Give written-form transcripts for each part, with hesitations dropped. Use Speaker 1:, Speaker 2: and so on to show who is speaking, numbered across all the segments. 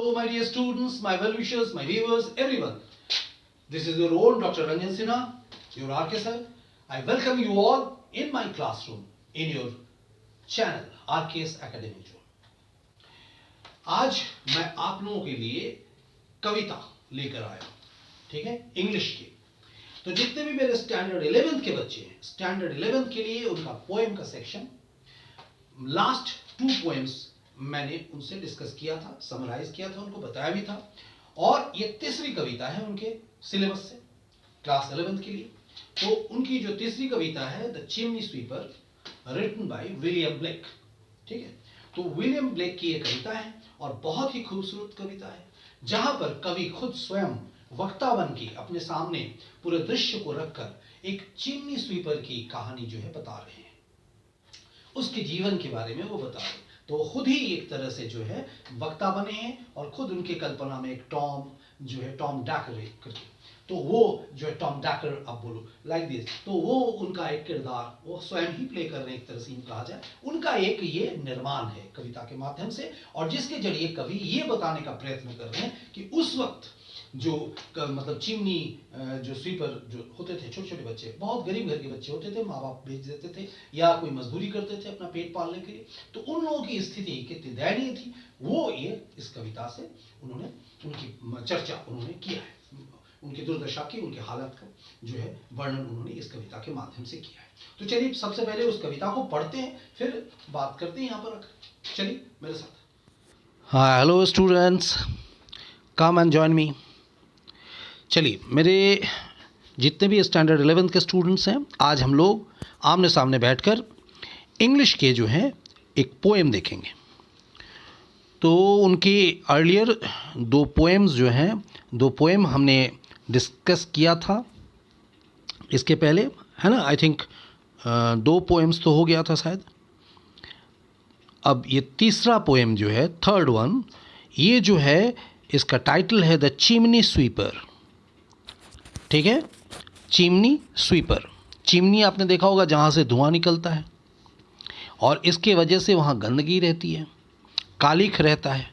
Speaker 1: Hello, my dear students, my well-wishers, my viewers, everyone. This is your own Dr. Ranjan Sinha, your RK sir. I welcome you all in my classroom, in your channel, RK's Academy Zone. आज मैं आप लोगों के लिए कविता लेकर आया हूँ, ठीक है, इंग्लिश की। तो जितने भी मेरे स्टैंडर्ड 11th के बच्चे हैं, स्टैंडर्ड 11th के लिए उनका पोएम का सेक्शन, लास्ट 2 पोएम्स मैंने उनसे डिस्कस किया था, समराइज किया था, उनको बताया भी था। और ये तीसरी कविता है उनके सिलेबस से, क्लास 11th के लिए। तो उनकी जो तीसरी कविता है the chimney sweeper, written by William Blake, ठीक है। तो विलियम ब्लेक की ये कविता है और बहुत ही खूबसूरत कविता है, जहां पर कवि खुद स्वयं वक्ता बन के अपने सामने पूरे दृश्य को रखकर एक चिमनी स्वीपर की कहानी जो है बता रहे हैं, उसके जीवन के बारे में वो बता रहे हैं। तो वो खुद ही एक तरह से जो है वक्ता बने हैं और खुद उनके कल्पना में एक टॉम जो है, टॉम डैकर करके, तो वो जो है टॉम डैकर, अब बोलो लाइक दिस, तो वो उनका एक किरदार वो स्वयं ही प्ले कर रहे हैं, एक तरह से कहा जाए। उनका एक ये निर्माण है कविता के माध्यम से, और जिसके जरिए कवि ये बताने का प्रयत्न कर रहे हैं कि उस वक्त जो मतलब चिमनी जो स्वीपर जो होते थे, छोटे छोटे बच्चे, बहुत गरीब घर के बच्चे होते थे, माँ बाप भेज देते थे या कोई मजदूरी करते थे अपना पेट पालने के लिए, तो उन लोगों की स्थिति कितनी दयनीय थी, वो ये इस कविता से उन्होंने उनकी चर्चा उन्होंने किया है, उनकी दुर्दशा की, उनकी हालत का जो है वर्णन उन्होंने इस कविता के माध्यम से किया है। तो चलिए सबसे पहले उस कविता को पढ़ते हैं, फिर बात करते हैं यहाँ पर रख। चलिए मेरे साथ।
Speaker 2: हाँ, hello students, come and join me. चलिए, मेरे जितने भी स्टैंडर्ड 11th के स्टूडेंट्स हैं, आज हम लोग आमने सामने बैठकर इंग्लिश के जो हैं एक पोएम देखेंगे। तो उनकी अर्लियर 2 पोएम्स जो हैं, 2 पोएम हमने डिस्कस किया था इसके पहले, है ना। आई थिंक 2 पोएम्स तो हो गया था शायद। अब ये तीसरा पोएम जो है, थर्ड वन, ये जो है इसका टाइटल है द चिमनी स्वीपर, ठीक है। चिमनी स्वीपर, चिमनी आपने देखा होगा जहाँ से धुआं निकलता है और इसके वजह से वहाँ गंदगी रहती है, कालिख रहता है,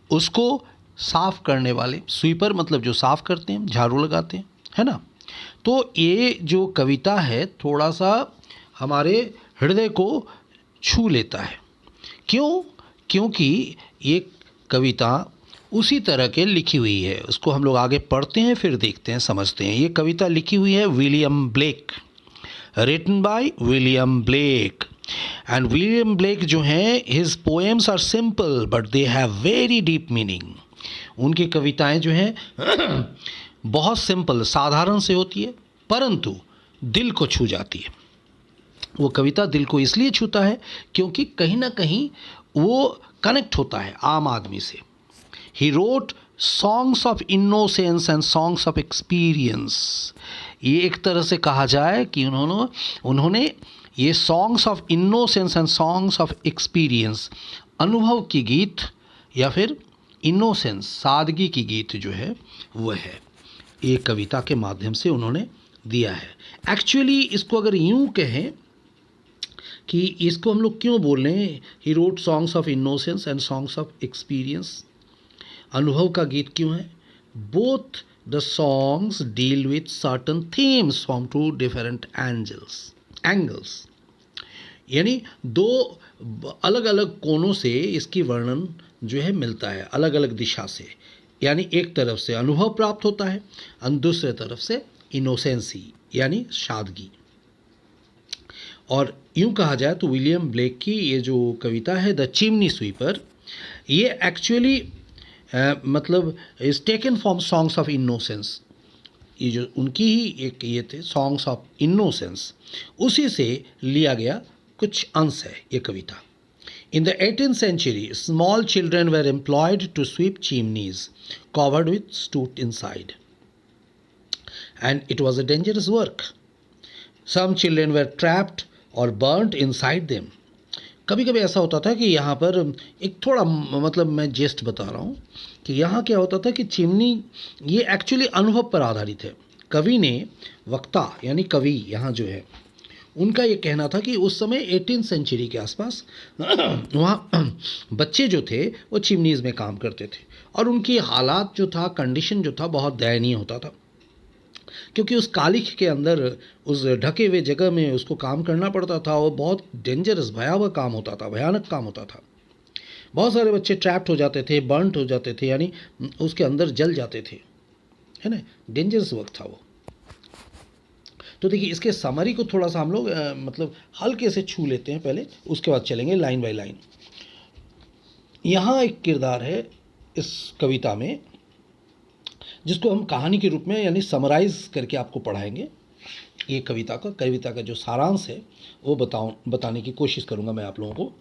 Speaker 2: उसको साफ़ करने वाले, स्वीपर मतलब जो साफ़ करते हैं, झाड़ू लगाते हैं, है ना। तो ये जो कविता है थोड़ा सा हमारे हृदय को छू लेता है। क्यों? क्योंकि ये कविता उसी तरह के लिखी हुई है। उसको हम लोग आगे पढ़ते हैं, फिर देखते हैं, समझते हैं। ये कविता लिखी हुई है William Blake, written by William Blake. And William Blake जो हैं, his poems are simple but they have very deep meaning. उनकी कविताएं जो हैं बहुत सिंपल, साधारण से होती है, परंतु दिल को छू जाती है। वो कविता दिल को इसलिए छूता है क्योंकि कहीं ना कहीं वो कनेक्ट होता है आम आदमी से। He wrote songs of innocence and songs of experience। ये एक तरह से कहा जाए कि उन्होंने ये songs of innocence and songs of experience, अनुभव की गीत या फिर innocence, सादगी की गीत जो है वह है, ये कविता के माध्यम से उन्होंने दिया है। एक्चुअली इसको अगर यूँ कहें कि इसको हम लोग क्यों बोल रहे हैं, he wrote songs of innocence and songs of experience, अनुभव का गीत क्यों है? Both the songs deal with certain themes from 2 different angles, यानी 2 अलग अलग कोनों से इसकी वर्णन जो है मिलता है, अलग अलग दिशा से। यानी एक तरफ से अनुभव प्राप्त होता है और दूसरे तरफ से इनोसेंसी यानी सादगी। और यूँ कहा जाए तो विलियम ब्लेक की ये जो कविता है द चिमनी स्वीपर, ये एक्चुअली मतलब is taken from songs of innocence. ये जो उनकी ही एक ये थे सॉन्ग्स ऑफ इनोसेंस, उसी से लिया गया कुछ अंश है ये कविता। In the 18th century, small children were employed to sweep chimneys covered with soot inside, and it was a dangerous work. Some children were trapped or burnt inside them. कभी कभी ऐसा होता था कि यहाँ पर एक थोड़ा मतलब मैं जेस्ट बता रहा हूँ कि यहाँ क्या होता था कि चिमनी ये एक्चुअली अनुभव पर आधारित है। कवि ने, वक्ता यानी कवि यहाँ जो है, उनका ये कहना था कि उस समय 18th सेंचुरी के आसपास वहाँ बच्चे जो थे वो चिमनीज़ में काम करते थे और उनकी हालात जो था, कंडीशन जो था, बहुत दयनीय होता था, क्योंकि उस कालिख के अंदर, उस ढके हुए जगह में उसको काम करना पड़ता था और बहुत डेंजरस, भयावह काम होता था, भयानक काम होता था। बहुत सारे बच्चे ट्रैप्ड हो जाते थे, बर्नट हो जाते थे, यानी उसके अंदर जल जाते थे, है ना। डेंजरस वक्त था वो। तो देखिए, इसके समरी को थोड़ा सा हम लोग मतलब हल्के से छू लेते हैं पहले, उसके बाद चलेंगे लाइन बाय लाइन। यहाँ एक किरदार है इस कविता में जिसको हम कहानी के रूप में, यानी समराइज करके आपको पढ़ाएंगे। ये कविता का जो सारांश है वो बताने की कोशिश करूँगा मैं आप लोगों को।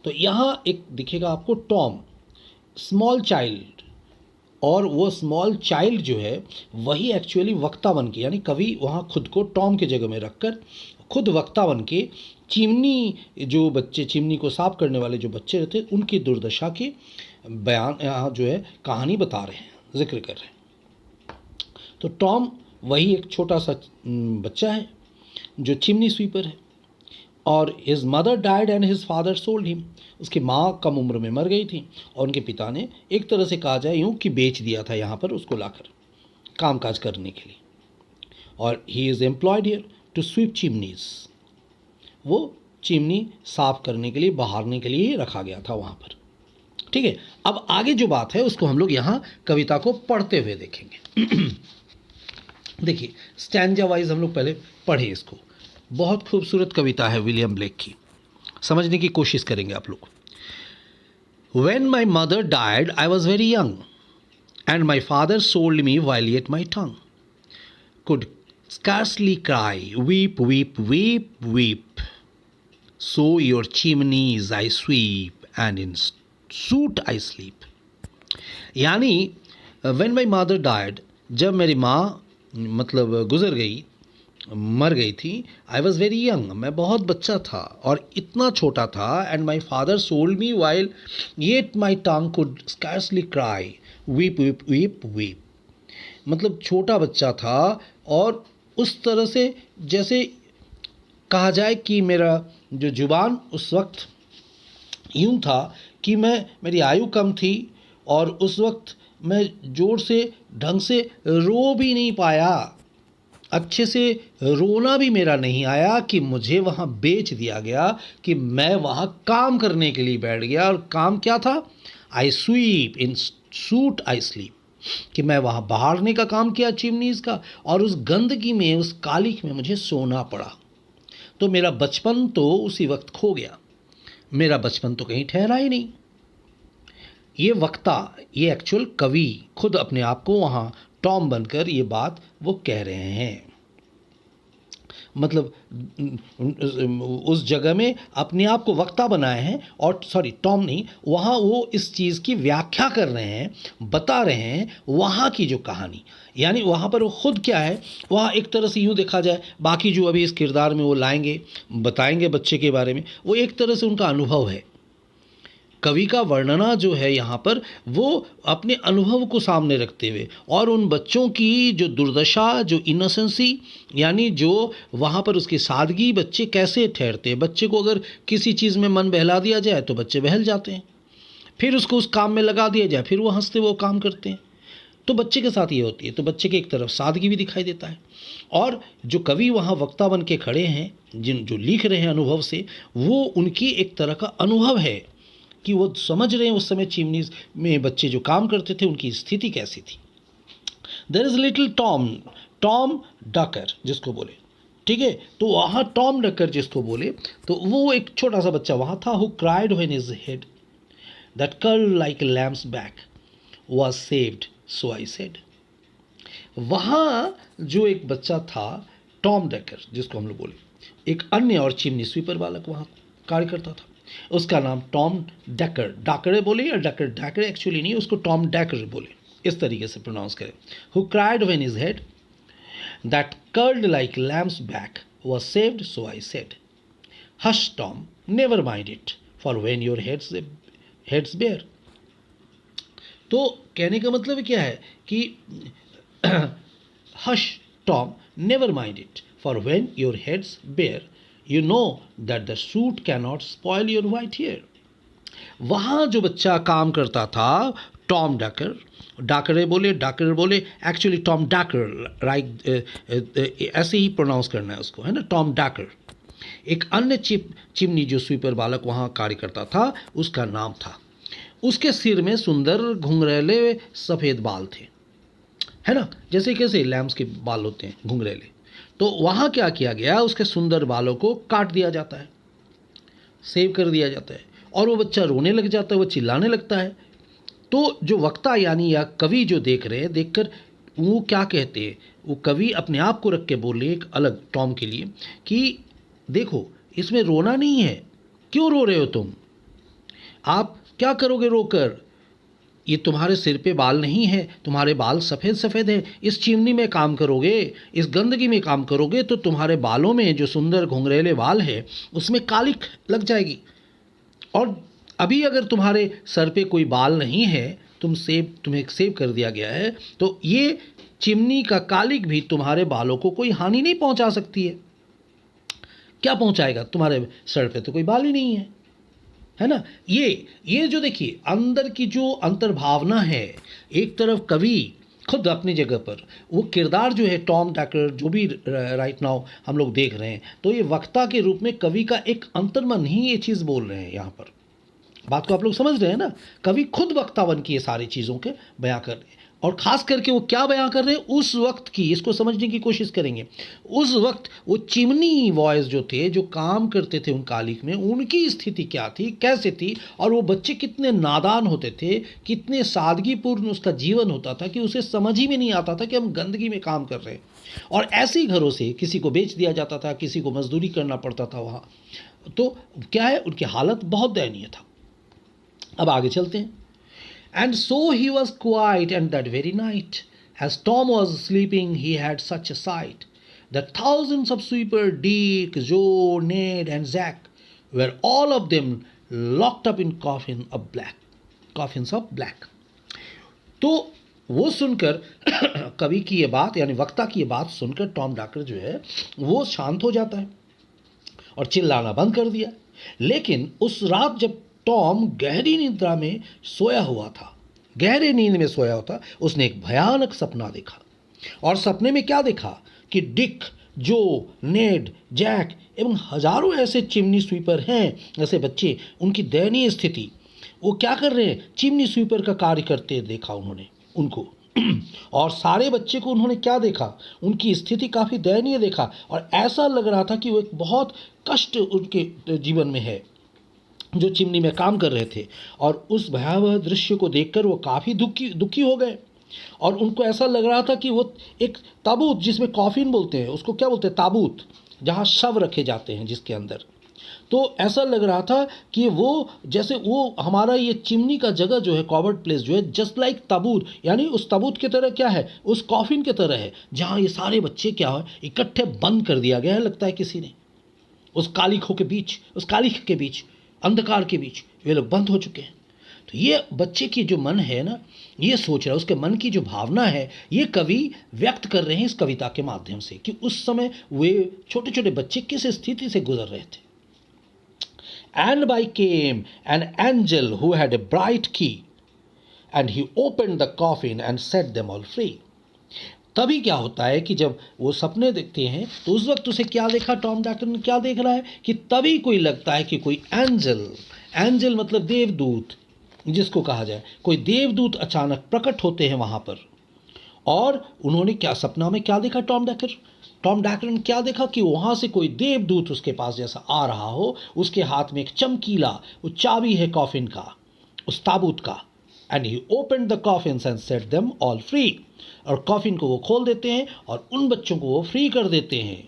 Speaker 2: तो यहाँ एक दिखेगा आपको टॉम, स्मॉल चाइल्ड, और वो स्मॉल चाइल्ड जो है वही एक्चुअली वक्ता बन के, यानी कवि वहाँ खुद को टॉम के जगह में रखकर खुद वक्ता बन के चिमनी को साफ करने वाले जो बच्चे रहते उनकी दुर्दशा के बयान यहाँ जो है कहानी बता रहे हैं, जिक्र कर रहे हैं। तो टॉम वही एक छोटा सा बच्चा है जो चिमनी स्वीपर है, और his mother died and his father sold him. उसकी माँ कम उम्र में मर गई थी और उनके पिता ने एक तरह से कहा जाए यूँ कि बेच दिया था यहाँ पर उसको लाकर काम काज करने के लिए। और he is employed here to sweep chimneys. वो चिमनी साफ करने के लिए, बहारने के लिए ही रखा गया था वहाँ पर। ठीक है, अब आगे जो बात है उसको हम लोग यहाँ कविता को पढ़ते हुए देखेंगे। देखिए, स्टैंजा वाइज हम लोग पहले पढ़े इसको। बहुत खूबसूरत कविता है विलियम ब्लेक की, समझने की कोशिश करेंगे आप लोग। When my mother died, I was very young, and my father sold me while yet my tongue could scarcely cry, weep, weep, weep, weep. So your chimneys I sweep, and in soot I sleep. यानी when my mother died, जब मेरी माँ मतलब गुजर गई, मर गई थी, आई वॉज वेरी यंग, मैं बहुत बच्चा था और इतना छोटा था, and my father sold me while yet my tongue could scarcely cry, weep weep weep weep. मतलब छोटा बच्चा था और उस तरह से जैसे कहा जाए कि मेरा जो जुबान उस वक्त यूँ था कि मेरी आयु कम थी और उस वक्त मैं ज़ोर से ढंग से रो भी नहीं पाया, अच्छे से रोना भी मेरा नहीं आया कि मुझे वहाँ बेच दिया गया, कि मैं वहाँ काम करने के लिए बैठ गया। और काम क्या था? I sweep in soot I sleep, कि मैं वहाँ बहारने का काम किया चिमनीज़ का, और उस गंदगी में, उस कालिख में मुझे सोना पड़ा। तो मेरा बचपन तो उसी वक्त खो गया, मेरा बचपन तो कहीं ठहरा ही नहीं। ये वक्ता, ये एक्चुअल कवि खुद अपने आप को वहाँ टॉम बनकर ये बात वो कह रहे हैं। मतलब उस जगह में अपने आप को वक्ता बनाए हैं, और सॉरी टॉम नहीं, वहाँ वो इस चीज़ की व्याख्या कर रहे हैं, बता रहे हैं वहाँ की जो कहानी। यानी वहाँ पर वो खुद क्या है, वहाँ एक तरह से यूँ देखा जाए, बाकी जो अभी इस किरदार में वो लाएंगे, बताएंगे बच्चे के बारे में, वो एक तरह से उनका अनुभव है। कवि का वर्णना जो है यहाँ पर वो अपने अनुभव को सामने रखते हुए, और उन बच्चों की जो दुर्दशा, जो इनोसेंसी, यानी जो वहाँ पर उसकी सादगी, बच्चे कैसे ठहरते हैं। बच्चे को अगर किसी चीज़ में मन बहला दिया जाए तो बच्चे बहल जाते हैं, फिर उसको उस काम में लगा दिया जाए, फिर वो हंसते वो काम करते हैं। तो बच्चे के साथ ये होती है। तो बच्चे के एक तरफ सादगी भी दिखाई देता है, और जो कवि वहाँ वक्ता बन के खड़े हैं, जो लिख रहे हैं अनुभव से, वो उनकी एक तरह का अनुभव है कि वो समझ रहे हैं उस समय चिमनीज में बच्चे जो काम करते थे उनकी स्थिति कैसी थी। There is little Tom, Tom Dacre जिसको बोले, ठीक है। तो वहाँ टॉम डकर जिसको बोले, तो वो एक छोटा सा बच्चा वहाँ था, who cried when his head that curled like a lamb's back was shaved, so I said. वहाँ जो एक बच्चा था टॉम डकर जिसको हम लोग बोले, एक अन्य और चिमनी स्वीपर बालक वहाँ कार्य करता था, उसका नाम टॉम डैकर, डाकरे बोले या डैकर, डैकर एक्चुअली नहीं, उसको टॉम डैकर बोले, इस तरीके से प्रोनाउंस करें। Who cried when his head that curled like lamb's back was shaved, so I said, hush Tom never mind it, for when your head's bare. तो कहने का मतलब क्या है कि hush Tom never mind it, for when your head's bare, you know that the suit cannot spoil your white hair। वहाँ जो बच्चा काम करता था टॉम डाकर, डाकर बोले एक्चुअली टॉम डाकर, राइट, ऐसे ही प्रोनाउंस करना है उसको, है ना, टॉम डाकर। एक अन्य चिमनी जो स्वीपर बालक वहाँ कार्य करता था उसका नाम था। उसके सिर में सुंदर घुंघरैले सफ़ेद बाल थे, है ना, जैसे कैसे लैम्स के बाल होते हैं घुंघरैले। तो वहाँ क्या किया गया, उसके सुंदर बालों को काट दिया जाता है, सेव कर दिया जाता है, और वो बच्चा रोने लग जाता है, वो चिल्लाने लगता है। तो जो वक्ता यानी या कवि जो देख रहे हैं, देखकर वो क्या कहते हैं, वो कवि अपने आप को रख के बोले एक अलग टॉम के लिए कि देखो इसमें रोना नहीं है, क्यों रो रहे हो तुम, आप क्या करोगे रोकर, ये तुम्हारे सिर पे बाल नहीं है, तुम्हारे बाल सफ़ेद सफ़ेद हैं, इस चिमनी में काम करोगे, इस गंदगी में काम करोगे तो तुम्हारे बालों में जो सुंदर घुंघरेले बाल है उसमें कालिख लग जाएगी, और अभी अगर तुम्हारे सर पे कोई बाल नहीं है, तुम्हें सेव कर दिया गया है, तो ये चिमनी का कालिख भी तुम्हारे बालों को कोई हानि नहीं पहुंचा सकती है। क्या पहुंचाएगा, तुम्हारे सर पे तो कोई बाल ही नहीं है ना। ये जो देखिए अंदर की जो अंतर्भावना है, एक तरफ कवि खुद अपनी जगह पर, वो किरदार जो है टॉम डाकर जो भी राइट नाउ हम लोग देख रहे हैं, तो ये वक्ता के रूप में कवि का एक अंतर्मन ही ये चीज़ बोल रहे हैं यहाँ पर। बात को आप लोग समझ रहे हैं ना, कवि खुद वक्ता बन के ये सारी चीज़ों के बयां कर रहे हैं, और ख़ास करके वो क्या बयां कर रहे हैं उस वक्त की, इसको समझने की कोशिश करेंगे। उस वक्त वो चिमनी वॉयस जो थे, जो काम करते थे उन कालिख में, उनकी स्थिति क्या थी, कैसे थी, और वो बच्चे कितने नादान होते थे, कितने सादगीपूर्ण उसका जीवन होता था कि उसे समझ ही में नहीं आता था कि हम गंदगी में काम कर रहे हैं। और ऐसे ही घरों से किसी को बेच दिया जाता था, किसी को मजदूरी करना पड़ता था वहाँ। तो क्या है, उनकी हालत बहुत दयनीय था। अब आगे चलते हैं। And so he was quiet, and that very night, as Tom was sleeping, he had such a sight that thousands of sweepers, Dick, Joe, Ned, and Zack, were all of them locked up in coffins of black. तो वो सुनकर कवि की ये बात यानी वक्ता की ये बात सुनकर टॉम डाकर जो है वो शांत हो जाता है और चिल्लाना बंद कर दिया। लेकिन उस रात जब टॉम गहरी निद्रा में सोया हुआ था, गहरे नींद में सोया हुआ था, उसने एक भयानक सपना देखा। और सपने में क्या देखा कि डिक, जो, नेड, जैक एवं हजारों ऐसे चिमनी स्वीपर हैं, ऐसे बच्चे, उनकी दयनीय स्थिति, वो क्या कर रहे हैं, चिमनी स्वीपर का कार्य करते देखा उन्होंने उनको। और सारे बच्चे को उन्होंने क्या देखा, उनकी स्थिति काफ़ी दयनीय देखा, और ऐसा लग रहा था कि वो एक बहुत कष्ट उनके जीवन में है जो चिमनी में काम कर रहे थे। और उस भयावह दृश्य को देखकर वो काफ़ी दुखी हो गए, और उनको ऐसा लग रहा था कि वो एक ताबूत, जिसमें कॉफिन बोलते हैं, उसको क्या बोलते हैं, ताबूत, जहाँ शव रखे जाते हैं जिसके अंदर, तो ऐसा लग रहा था कि वो जैसे वो हमारा ये चिमनी का जगह जो है, कॉवर्ड प्लेस जो है, जस्ट लाइक ताबूत, यानी उस ताबूत की तरह क्या है, उस कॉफिन की तरह है, जहाँ ये सारे बच्चे क्या है इकट्ठे बंद कर दिया गया है, लगता है किसी ने, उस कालिखों के बीच, उस कालिख के बीच, अंधकार के बीच वे लोग बंद हो चुके हैं। तो ये बच्चे की जो मन है ना, ये सोच रहा है, उसके मन की जो भावना है, ये कवि व्यक्त कर रहे हैं इस कविता के माध्यम से कि उस समय वे छोटे छोटे बच्चे किस स्थिति से गुजर रहे थे। And by came an angel who had a bright key, and he opened the coffin and set them all free. तभी क्या होता है कि जब वो सपने देखते हैं तो उस वक्त उसे क्या देखा, टॉम डाकर ने क्या देख रहा है कि तभी कोई लगता है कि कोई एंजल मतलब देवदूत जिसको कहा जाए, कोई देवदूत अचानक प्रकट होते हैं वहाँ पर। और उन्होंने क्या सपना में क्या देखा, टॉम डाकर ने क्या देखा कि वहाँ से कोई देवदूत उसके पास जैसा आ रहा हो, उसके हाथ में एक चमकीला वो चाबी है कॉफिन का, उस ताबूत का। And he opened the coffins and set them all free, और कॉफिन को वो खोल देते हैं और उन बच्चों को वो फ्री कर देते हैं।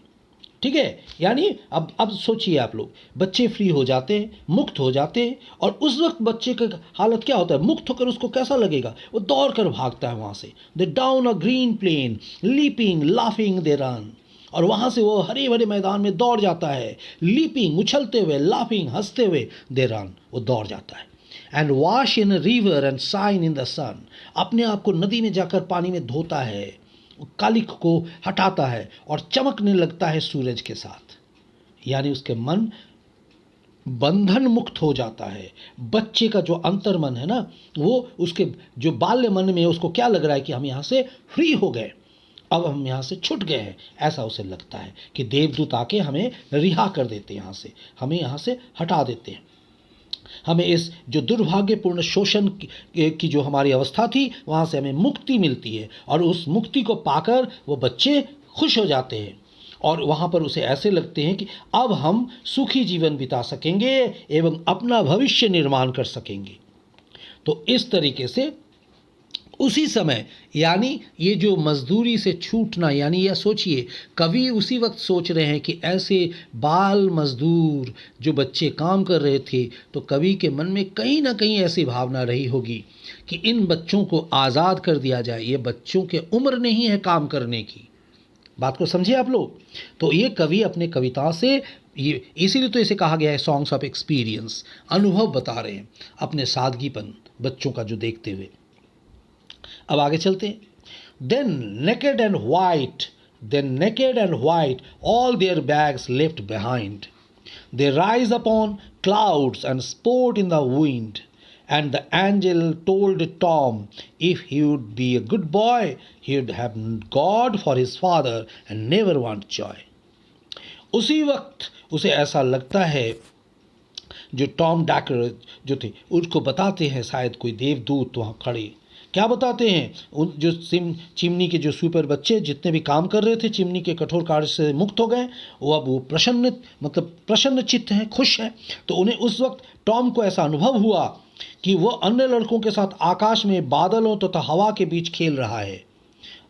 Speaker 2: ठीक है, यानी अब सोचिए आप लोग, बच्चे फ्री हो जाते हैं, मुक्त हो जाते हैं, और उस वक्त बच्चे का हालत क्या होता है, मुक्त होकर उसको कैसा लगेगा, वो दौड़ कर भागता है वहाँ से, they down a green plain leaping laughing they run, और वहाँ से वो हरे भरे मैदान में दौड़ जाता है, लीपिंग उछलते हुए, लाफिंग हंसते हुए, दे रन वो दौड़ जाता है। And wash in river and shine in the sun, अपने आप को नदी में जाकर पानी में धोता है, कालिख को हटाता है और चमकने लगता है सूरज के साथ। यानी उसके मन बंधन मुक्त हो जाता है। बच्चे का जो अंतर्मन है ना, वो उसके जो बाल्य मन में उसको क्या लग रहा है कि हम यहाँ से फ्री हो गए, अब हम यहाँ से छूट गए हैं, ऐसा उसे लगता है कि देवदूत आके हमें रिहा कर देते हैं, यहाँ से हमें यहाँ से हटा देते हैं। हमें इस जो दुर्भाग्यपूर्ण शोषण की जो हमारी अवस्था थी, वहाँ से हमें मुक्ति मिलती है, और उस मुक्ति को पाकर वो बच्चे खुश हो जाते हैं, और वहाँ पर उसे ऐसे लगते हैं कि अब हम सुखी जीवन बिता सकेंगे एवं अपना भविष्य निर्माण कर सकेंगे। तो इस तरीके से उसी समय, यानी ये जो मजदूरी से छूटना, यानी यह सोचिए, कवि उसी वक्त सोच रहे हैं कि ऐसे बाल मजदूर जो बच्चे काम कर रहे थे, तो कवि के मन में कहीं ना कहीं ऐसी भावना रही होगी कि इन बच्चों को आज़ाद कर दिया जाए, ये बच्चों के उम्र नहीं है काम करने की। बात को समझिए आप लोग। तो ये कवि अपने कविता से, ये इसीलिए तो इसे कहा गया है सॉन्ग्स ऑफ एक्सपीरियंस, अनुभव बता रहे हैं अपने सादगीपन बच्चों का जो देखते हुए। अब आगे चलते हैं। Then naked and white all their bags left behind, they rise upon clouds and sport in the wind, and the angel told Tom if he would be a good boy, he would have God for his father and never want joy. उसी वक्त उसे ऐसा लगता है, जो Tom डैकर जो थे उसको बताते हैं, शायद कोई देवदूत वहाँ खड़े, क्या बताते हैं, उन जो चिमनी के जो सुपर बच्चे जितने भी काम कर रहे थे, चिमनी के कठोर कार्य से मुक्त हो गए, वो अब वो प्रसन्न चित्त हैं, खुश हैं। तो उन्हें उस वक्त टॉम को ऐसा अनुभव हुआ कि वो अन्य लड़कों के साथ आकाश में बादलों तथा हवा के बीच खेल रहा है,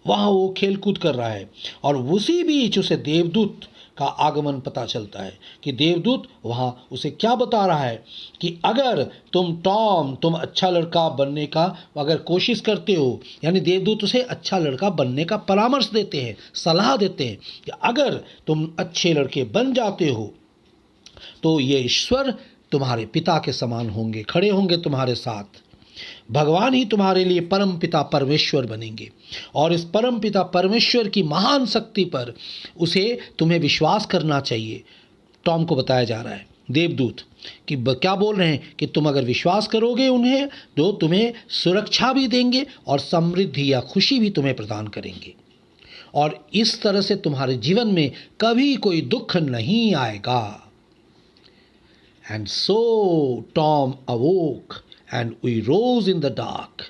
Speaker 2: वहाँ वो खेल कूद कर रहा है, और उसी बीच उसे देवदूत का आगमन पता चलता है कि देवदूत वहाँ उसे क्या बता रहा है कि अगर तुम अच्छा लड़का बनने का अगर कोशिश करते हो, यानी देवदूत उसे अच्छा लड़का बनने का परामर्श देते हैं, सलाह देते हैं कि अगर तुम अच्छे लड़के बन जाते हो तो ये ईश्वर तुम्हारे पिता के समान होंगे, खड़े होंगे तुम्हारे साथ, भगवान ही तुम्हारे लिए परम पिता परमेश्वर बनेंगे, और इस परम पिता परमेश्वर की महान शक्ति पर तुम्हें विश्वास करना चाहिए। टॉम को बताया जा रहा है देवदूत कि क्या बोल रहे हैं कि तुम अगर विश्वास करोगे उन्हें, तो तुम्हें सुरक्षा भी देंगे और समृद्धि या खुशी भी तुम्हें प्रदान करेंगे, और इस तरह से तुम्हारे जीवन में कभी कोई दुख नहीं आएगा। And so Tom awoke, and we rose in the dark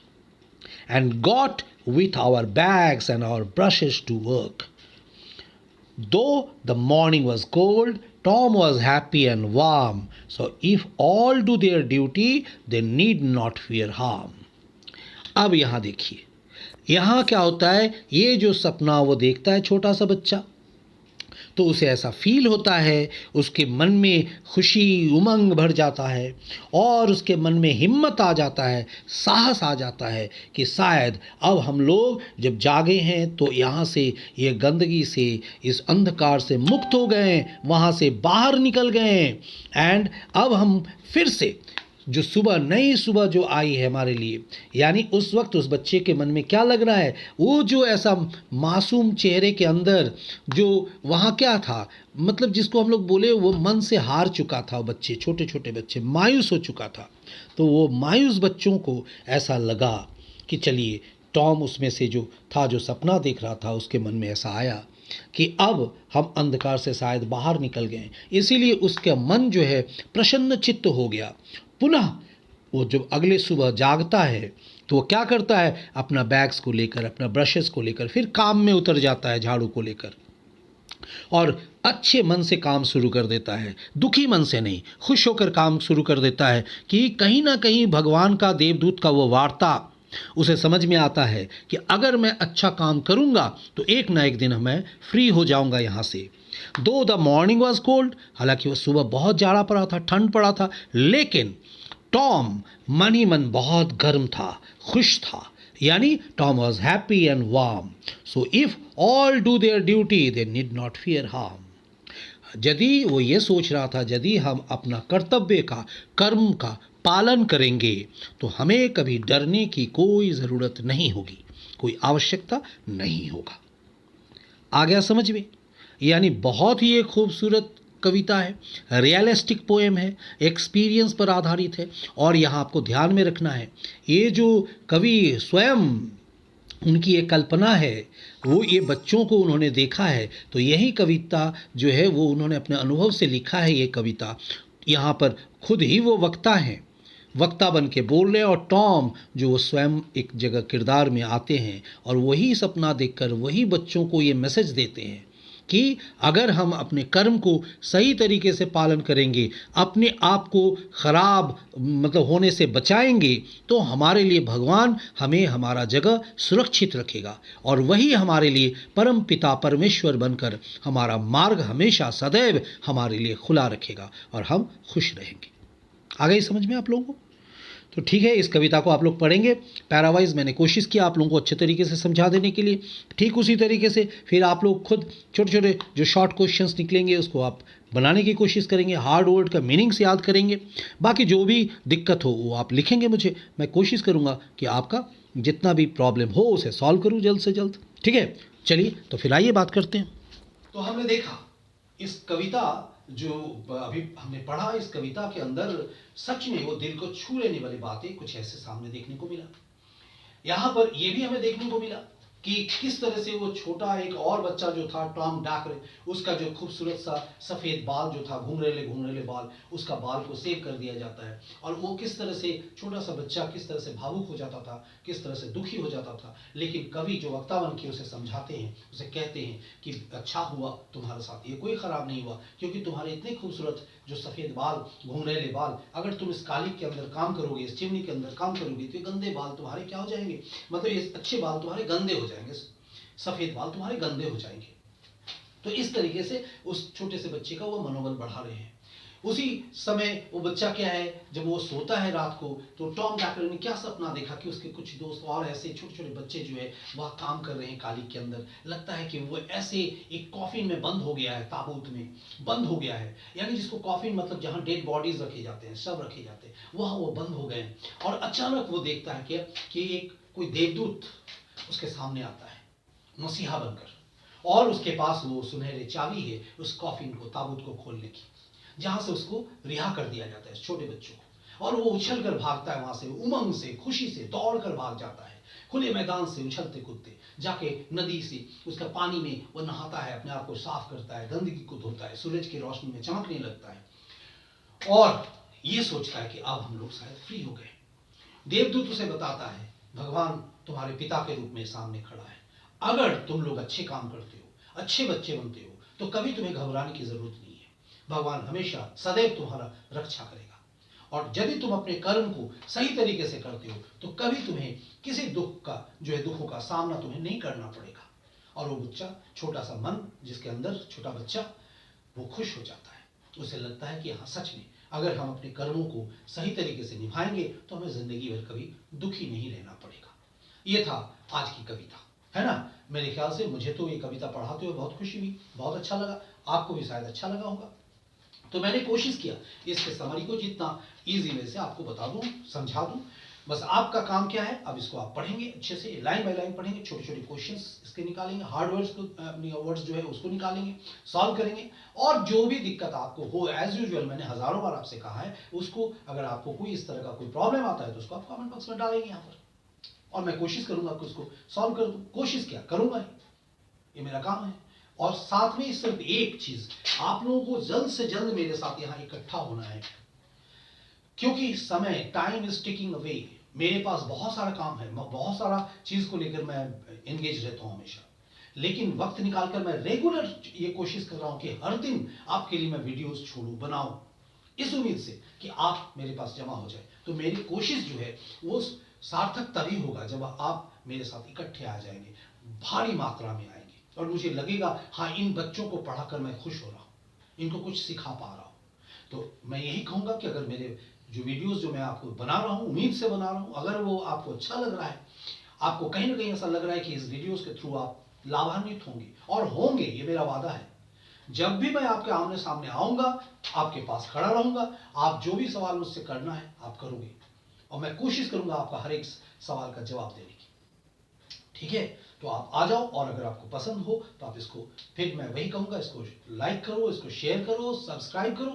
Speaker 2: and got with our bags and our brushes to work. Though the morning was cold, Tom was happy and warm. So if all do their duty, they need not fear harm. अब यहाँ देखिए, यहाँ क्या होता है, ये जो सपना वो देखता है छोटा सा बच्चा, तो उसे ऐसा फील होता है, उसके मन में खुशी उमंग भर जाता है, और उसके मन में हिम्मत आ जाता है, साहस आ जाता है कि शायद अब हम लोग जब जागे हैं तो यहाँ से, ये गंदगी से, इस अंधकार से मुक्त हो गए, वहाँ से बाहर निकल गए, एंड अब हम फिर से जो सुबह, नई सुबह जो आई है हमारे लिए, यानी उस वक्त उस बच्चे के मन में क्या लग रहा है, वो जो ऐसा मासूम चेहरे के अंदर जो वहाँ क्या था, मतलब जिसको हम लोग बोले वो मन से हार चुका था, बच्चे, छोटे छोटे बच्चे, मायूस हो चुका था। तो वो मायूस बच्चों को ऐसा लगा कि चलिए, टॉम उसमें से जो था, जो सपना देख रहा था, उसके मन में ऐसा आया कि अब हम अंधकार से शायद बाहर निकल गए, इसीलिए उसका मन जो है प्रसन्न चित्त हो गया। पुनः वो जब अगले सुबह जागता है तो वो क्या करता है, अपना बैग्स को लेकर, अपना ब्रशेस को लेकर फिर काम में उतर जाता है, झाड़ू को लेकर, और अच्छे मन से काम शुरू कर देता है, दुखी मन से नहीं, खुश होकर काम शुरू कर देता है कि कहीं ना कहीं भगवान का, देवदूत का वो वार्ता उसे समझ में आता है कि अगर मैं अच्छा काम करूंगा तो एक ना एक दिन मैं फ्री हो जाऊंगा यहाँ से। दो द मॉर्निंग वॉज कोल्ड, हालांकि वह सुबह बहुत जाड़ा पड़ा था, ठंड पड़ा था, लेकिन टॉम मन ही मन बहुत गर्म था, खुश था, यानी Tom was happy and warm. So if all do their duty they need not fear harm. यदि वो ये सोच रहा था, यदि हम अपना कर्तव्य का, कर्म का पालन करेंगे तो हमें कभी डरने की कोई ज़रूरत नहीं होगी, कोई आवश्यकता नहीं होगा। आ गया समझ में? यानी बहुत ही एक खूबसूरत कविता है, रियलिस्टिक पोएम है, एक्सपीरियंस पर आधारित है। और यहाँ आपको ध्यान में रखना है, ये जो कवि स्वयं उनकी एक कल्पना है, वो ये बच्चों को उन्होंने देखा है, तो यही कविता जो है वो उन्होंने अपने अनुभव से लिखा है। ये कविता यहाँ पर खुद ही वो वक्ता हैं, वक्ता बन के बोल रहे हैं, और टॉम जो वो स्वयं एक जगह किरदार में आते हैं और वही सपना देखकर वही बच्चों को ये मैसेज देते हैं कि अगर हम अपने कर्म को सही तरीके से पालन करेंगे, अपने आप को खराब मतलब होने से बचाएंगे, तो हमारे लिए भगवान हमें हमारा जगह सुरक्षित रखेगा और वही हमारे लिए परम पिता परमेश्वर बनकर हमारा मार्ग हमेशा सदैव हमारे लिए खुला रखेगा और हम खुश रहेंगे। आ गई समझ में आप लोगों को? तो ठीक है, इस कविता को आप लोग पढ़ेंगे। पैरावाइज मैंने कोशिश किया आप लोगों को अच्छे तरीके से समझा देने के लिए। ठीक उसी तरीके से फिर आप लोग खुद छोटे छोटे जो शॉर्ट क्वेश्चंस निकलेंगे उसको आप बनाने की कोशिश करेंगे, हार्ड वर्ड का मीनिंग्स याद करेंगे। बाकी जो भी दिक्कत हो वो आप लिखेंगे मुझे, मैं कोशिश करूँगा कि आपका जितना भी प्रॉब्लम हो उसे सॉल्व करूँ जल्द से जल्द। ठीक है, चलिए तो फिर आइए बात करते हैं।
Speaker 1: तो हमने देखा इस कविता जो अभी हमने पढ़ा, इस कविता के अंदर सच में वो दिल को छू लेने वाली बातें कुछ ऐसे सामने देखने को मिला। यहां पर ये भी हमें देखने को मिला कि किस तरह से वो छोटा एक और बच्चा जो था टॉम डाकरे, उसका जो खूबसूरत सा सफेद बाल जो था, घुंघरेले बाल, उसका बाल को सेव कर दिया जाता है और वो किस तरह से छोटा सा बच्चा किस तरह से भावुक हो जाता था, किस तरह से दुखी हो जाता था। लेकिन कवि जो वक्ता बन के उसे समझाते हैं, उसे कहते हैं कि अच्छा हुआ तुम्हारे साथ, ये कोई खराब नहीं हुआ, क्योंकि तुम्हारे इतने खूबसूरत जो सफेद बाल, घुंघरेले बाल, अगर तुम इस कालिक के अंदर काम करोगे, इस चिमनी के अंदर काम करोगे, तो ये गंदे बाल तुम्हारे क्या हो जाएंगे, मतलब ये अच्छे बाल तुम्हारे गंदे हो जाएंगे, सफेद बाल तुम्हारे गंदे हो जाएंगे। तो इस तरीके से उस छोटे से बच्चे का वो मनोबल बढ़ा रहे हैं। उसी समय वो बच्चा क्या है, जब वो सोता है रात को, तो टॉम डाकर ने क्या सपना देखा कि उसके कुछ दोस्त और ऐसे छोटे छोटे बच्चे जो है वह काम कर रहे हैं कालिक के अंदर। लगता है कि वो ऐसे एक कॉफिन में बंद हो गया है, ताबूत में बंद हो गया है, यानी जिसको कॉफिन मतलब जहां डेड बॉडीज रखे जाते हैं, शव रखे जाते हैं, वहां वो बंद हो गए। और अचानक वो देखता है कि एक कोई देवदूत उसके सामने आता है मसीहा बनकर, और उसके पास वो सुनहरे चाबी है उस कॉफिन को, ताबूत को खोलने की, जहां से उसको रिहा कर दिया जाता है छोटे बच्चों को। और वो उछल कर भागता है वहां से, उमंग से, खुशी से दौड़ कर भाग जाता है, खुले मैदान से उछलते कूदते जाके नदी से उसका पानी में वो नहाता है, अपने आप को साफ करता है, गंदगी को धोता है, सूरज की रोशनी में चमकने लगता है और ये सोचता है कि अब हम लोग शायद फ्री हो गए। देवदूत उसे बताता है भगवान तुम्हारे पिता के रूप में सामने खड़ा है, अगर तुम लोग अच्छे काम करते हो, अच्छे बच्चे बनते हो, तो कभी तुम्हें घबराने की जरूरत नहीं है, भगवान हमेशा सदैव तुम्हारा रक्षा करेगा। और यदि तुम अपने कर्म को सही तरीके से करते हो तो कभी तुम्हें किसी दुख का जो है दुखों का सामना तुम्हें नहीं करना पड़ेगा। और वो बच्चा, छोटा सा मन जिसके अंदर, छोटा बच्चा, वो खुश हो जाता है, उसे लगता है कि हाँ सच में अगर हम अपने कर्मों को सही तरीके से निभाएंगे तो हमें जिंदगी भर कभी दुखी नहीं रहना पड़ेगा। ये था आज की कविता, है ना। मेरे ख्याल से मुझे तो ये कविता पढ़ाते हुए बहुत खुशी हुई, बहुत अच्छा लगा, आपको भी शायद अच्छा लगा होगा। तो मैंने कोशिश किया इसके समरी को जितना इजी वे से आपको बता दूं, समझा दूं। बस आपका काम क्या है, अब इसको आप पढ़ेंगे अच्छे से, लाइन बाय लाइन पढ़ेंगे, छोटे छोटे क्वेश्चंस इसके निकालेंगे, हार्ड वर्ड्स को, वर्ड्स जो है उसको निकालेंगे, सॉल्व करेंगे। और जो भी दिक्कत आपको हो, एज यूजुअल मैंने हजारों बार आपसे कहा है, उसको अगर आपको कोई इस तरह का कोई प्रॉब्लम आता है तो उसको आप कमेंट बॉक्स में डालेंगे यहाँ पर, और मैं कोशिश करूंगा कि उसको सॉल्व कर दूं। कोशिश क्या करूंगा, ये मेरा काम है। और साथ में सिर्फ एक चीज, आप लोगों को जल्द से जल्द मेरे साथ यहाँ इकट्ठा होना है, क्योंकि समय, टाइम इज टिकिंग अवे। मेरे पास बहुत सारा काम है, बहुत सारा चीज को लेकर मैं एंगेज रहता हूं हमेशा, लेकिन वक्त निकालकर मैं रेगुलर ये कोशिश कर रहा हूं कि हर दिन आपके लिए मैं वीडियोस छोड़ूं, बनाऊं, इस उम्मीद से कि आप मेरे पास जमा हो जाए। तो मेरी कोशिश जो है वो सार्थक तभी होगा जब आप मेरे साथ इकट्ठे आ जाएंगे, भारी मात्रा में आएंगे, और मुझे लगेगा हाँ इन बच्चों को पढ़ाकर मैं खुश हो रहा हूँ, इनको कुछ सिखा पा रहा हूँ। तो मैं यही कहूँगा कि अगर मेरे जो वीडियोस जो मैं आपको बना रहा हूँ, उम्मीद से बना रहा हूँ, अगर वो आपको अच्छा लग रहा है, आपको कहीं ना कहीं ऐसा लग रहा है कि इस वीडियोस के थ्रू आप लाभान्वित होंगे, और होंगे, ये मेरा वादा है। जब भी मैं आपके आमने सामने आऊंगा, आपके पास खड़ा रहूंगा, आप जो भी सवाल मुझसे करना है आप करोगे, और मैं कोशिश करूंगा आपका हर एक सवाल का जवाब देने की। ठीक है, तो आप आ जाओ, और अगर आपको पसंद हो तो आप इसको, फिर मैं वही कहूँगा, इसको लाइक करो, इसको शेयर करो, सब्सक्राइब करो,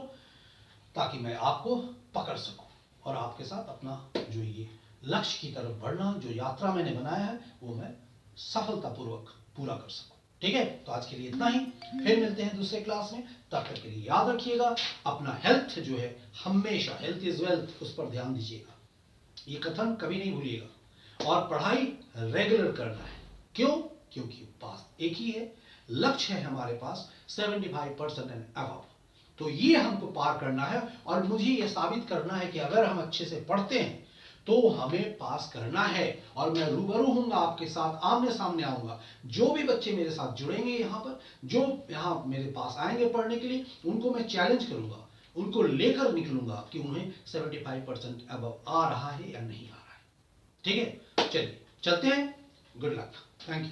Speaker 1: ताकि मैं आपको पकड़ सकूं और आपके साथ अपना जो ये लक्ष्य की तरफ बढ़ना, जो यात्रा मैंने बनाया है, वो मैं सफलतापूर्वक पूरा कर सकूं। ठीक है, तो आज के लिए इतना ही, फिर मिलते हैं दूसरे क्लास में। तब तक के लिए याद रखिएगा, अपना हेल्थ जो है हमेशा, हेल्थ इज वेल्थ, उस पर ध्यान दीजिएगा, ये कथन कभी नहीं भूलिएगा। और पढ़ाई रेगुलर करना है। क्यों? क्योंकि पास एक ही है, लक्ष्य है हमारे पास 75% एंड अबव, तो ये हमको पार करना है, और मुझे ये साबित करना है कि अगर हम अच्छे से पढ़ते हैं तो हमें पास करना है। और मैं रूबरू हूंगा आपके साथ, आमने सामने आऊंगा। जो भी बच्चे मेरे साथ जुड़ेंगे यहाँ पर, जो यहाँ मेरे पास आएंगे पढ़ने के लिए, उनको मैं चैलेंज करूंगा, उनको लेकर निकलूंगा कि उन्हें 75% अबव आ रहा है या नहीं आ रहा है। ठीक है, चलिए चलते हैं। Good luck, thank you.